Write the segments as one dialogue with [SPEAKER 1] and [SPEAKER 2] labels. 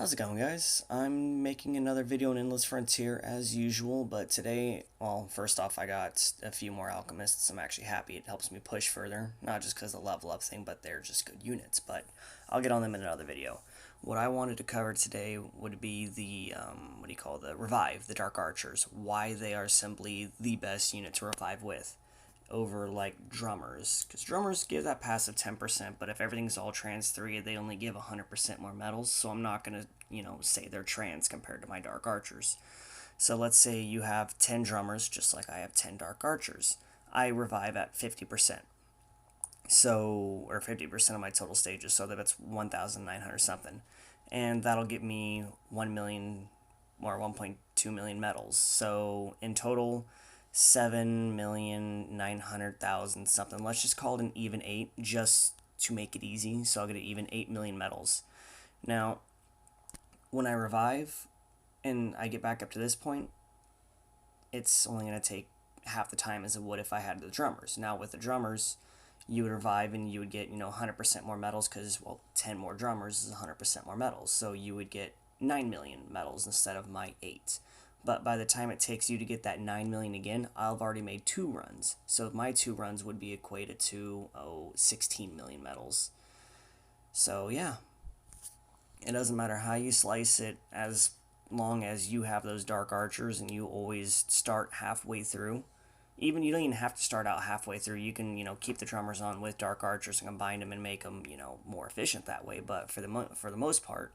[SPEAKER 1] How's it going, guys? I'm making another video on Endless Frontier as usual, but today, well, first off, I got a few more alchemists. I'm actually happy. It helps me push further, not just because of the level up thing, but they're just good units, but I'll get on them in another video. What I wanted to cover today would be the, the revive, the Dark Archers, why they are simply the best unit to revive with over like drummers, because drummers give that passive 10%, but if everything's all trans 3, they only give 100% more metals, so I'm not going to, say they're trans compared to my Dark Archers. So let's say you have 10 drummers, just like I have 10 Dark Archers. I revive at 50%. So, or 50% of my total stages, so that's 1,900 something. And that'll get me 1 million or 1.2 million metals. So in total, 7,900,000 something. Let's just call it an even 8 just to make it easy. So I'll get an even 8 million metals. Now, when I revive and I get back up to this point, it's only going to take half the time as it would if I had the drummers. Now with the drummers, you would revive and you would get 100% more metals because, well, 10 more drummers is 100% more metals. So you would get 9 million metals instead of my 8. But by the time it takes you to get that 9 million again, I've already made 2 runs. So my 2 runs would be equated to 16 million metals. So yeah, it doesn't matter how you slice it, as long as you have those Dark Archers and you always start halfway through. Even you don't even have to start out halfway through. You can keep the drummers on with Dark Archers and combine them and make them more efficient that way. But for the most part,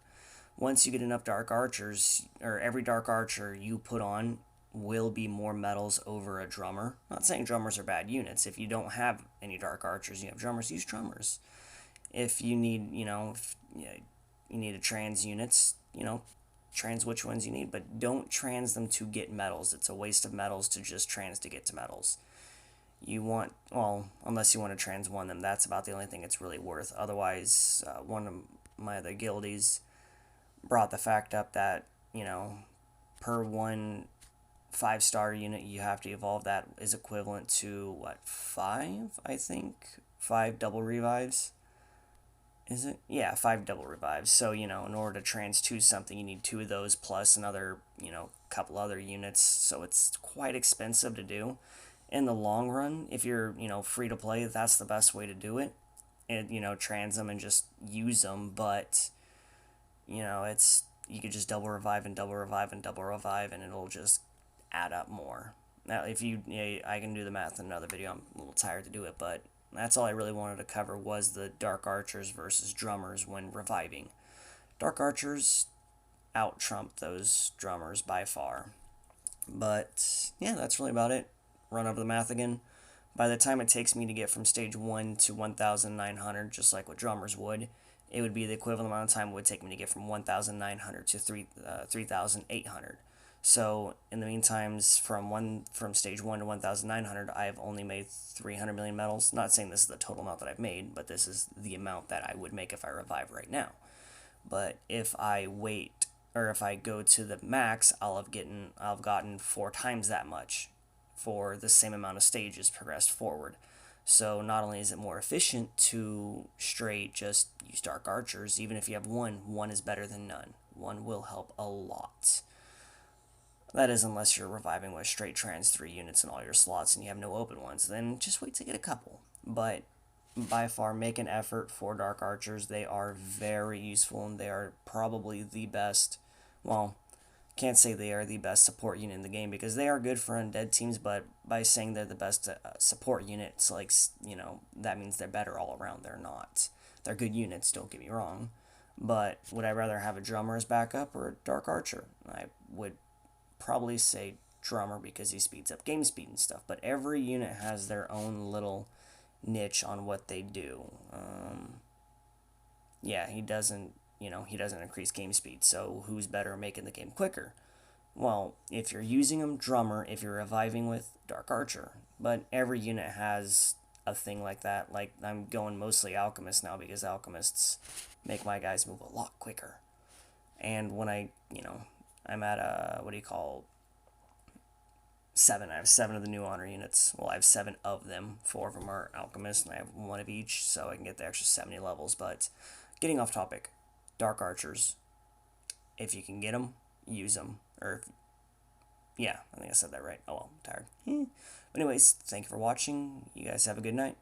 [SPEAKER 1] once you get enough Dark Archers, or every Dark Archer you put on will be more metals over a drummer. Not saying drummers are bad units. If you don't have any Dark Archers, you have drummers, use drummers. If you need, if you need a trans units, trans which ones you need, but don't trans them to get metals. It's a waste of metals to just trans to get to metals. You want, well, unless you want to trans one them, that's about the only thing it's really worth. Otherwise, one of my other guildies brought the fact up that, per one 5-star unit, you have to evolve that is equivalent to, what, 5, I think? 5 double revives? Is it? Yeah, 5 double revives. So, in order to trans 2 something, you need 2 of those plus another, couple other units. So it's quite expensive to do. In the long run, if you're, free to play, that's the best way to do it. And, trans them and just use them. But, it's, you could just double revive and double revive and double revive, and it'll just add up more. Now, if you, I can do the math in another video. I'm a little tired to do it, but that's all I really wanted to cover was the Dark Archers versus drummers when reviving. Dark Archers out-trump those drummers by far. But, yeah, that's really about it. Run over the math again. By the time it takes me to get from stage 1 to 1,900, just like what drummers would, it would be the equivalent amount of time it would take me to get from 1,900 to 3,800. So in the meantime, from stage 1 to 1,900, I have only made 300 million metals. Not saying this is the total amount that I've made, but this is the amount that I would make if I revive right now. But if I wait, or if I go to the max, I'll have gotten 4 times that much for the same amount of stages progressed forward. So not only is it more efficient to straight just use Dark Archers, even if you have one is better than none. One will help a lot. That is, unless you're reviving with straight trans 3 units in all your slots and you have no open ones, then just wait to get a couple. But by far, make an effort for Dark Archers. They are very useful, and they are probably the best, well, can't say they are the best support unit in the game, because they are good for undead teams, but by saying they're the best support units, like, that means they're better all around. They're not. They're good units, don't get me wrong. But would I rather have a drummer as backup or a Dark Archer? I would probably say drummer because he speeds up game speed and stuff, but every unit has their own little niche on what they do. Yeah, he doesn't increase game speed, so who's better at making the game quicker? Well, if you're using him, drummer. If you're reviving with Dark Archer. But every unit has a thing like that. Like, I'm going mostly alchemist now because alchemists make my guys move a lot quicker. And when I'm at a, 7. I have 7 of the new honor units. Well, I have 7 of them. 4 of them are alchemists, and I have 1 of each, so I can get the extra 70 levels. But getting off topic, Dark Archers, If you can get them, use them. Yeah, I think I said that right. Oh well, I'm tired. But anyways, thank you for watching. You guys have a good night.